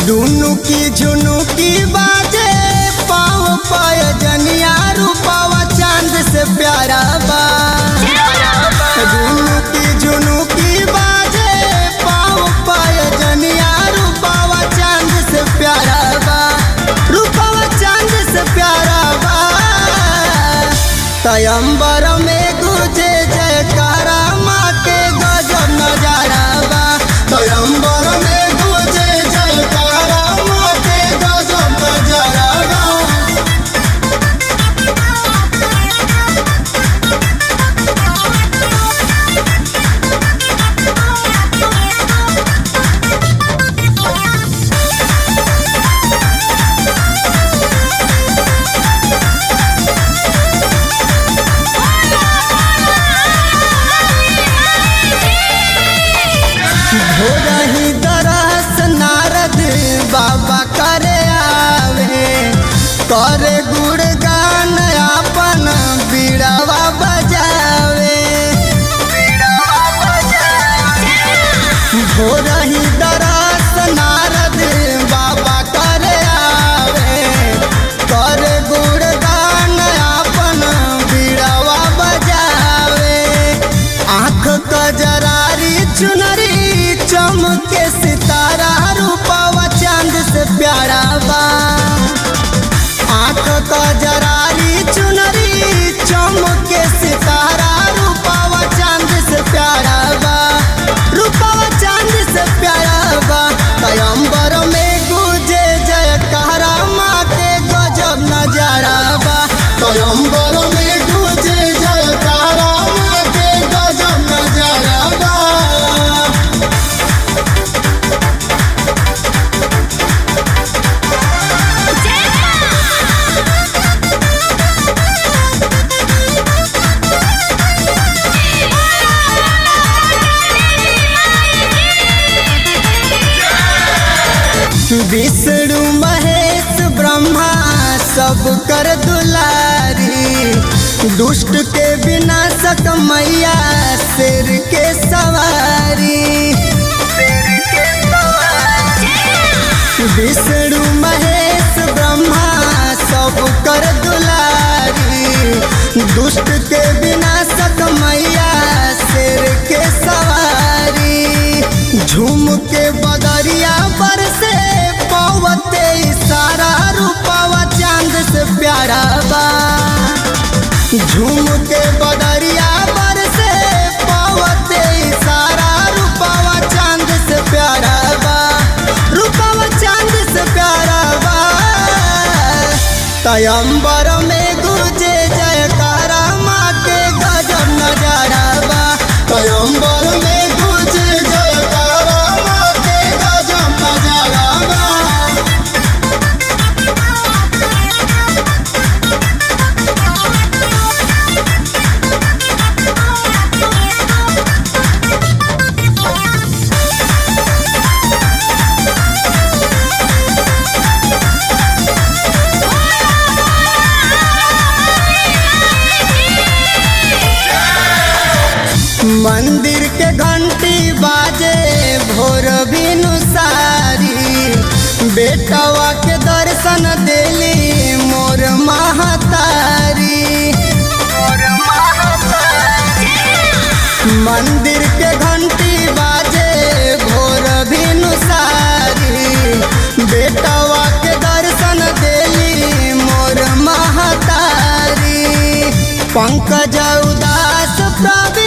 दुनु की झुनुकी बाजे पाँव पाय जनिया रूपावा चांद से प्यारा बा। दुनु की झुनुकी बाजे पाँव पाय जनिया रूपावा चांद से प्यारा बा। रूपावा चांद से प्यारा बा। तयंबर में गुजे जयकारा माँ के गजब नजारा बा। तयंबर में गुजे जयकारा माँ के गजब नजारा बा। हो रही दरस नारद बाबा करे आवे, करे गुणगान अपन बीड़ावा बजावे। हो रही दरस नारद बाबा करे आवे, करे गुणगान अपन बीड़ावा बजावे। आँख कजरारी चुनरी चमके सितारा रूपावा चांद से प्यारा बा। आँख कजरारी चुनरी चमके सितारा रूपावा चांद से प्यारा बा। रूपावा चांद से प्यारा बा। तयंबर में गुजे जयकारा माँ के गजब नजारा बा। तयंबर में गुजे जयकारा माँ के गजब नजारा बा। विष्णु महेश ब्रह्मा सब कर दुलारी, दुष्ट के विनाशक मैया शेर के सवारी। विष्णु महेश ब्रह्मा सब कर दुलारी, दुष्ट के विनाशक मैया शेर के सवारी। झूम के बदरिया पर से पवते सारा रूपावा चांद से प्यारा बा। झूम के बदरिया पर से पवते सारा रूपावा चांद से प्यारा बा। रूपावा चांद से प्यारा बा। तयंबर में गुजे जयकारा माँ के गजब नजारा बा। तयंबर में गुजे जयकारा माँ के गजब नजारा बा। मंदिर के घंटी बाजे भोर बिनुसारी, बेटवा के दर्शन देली मोर महतारी। मंदिर के घंटी बाजे भोर बिनुसारी, बेटवा के दर्शन देली मोर महतारी। पंकज उदास प्रवीण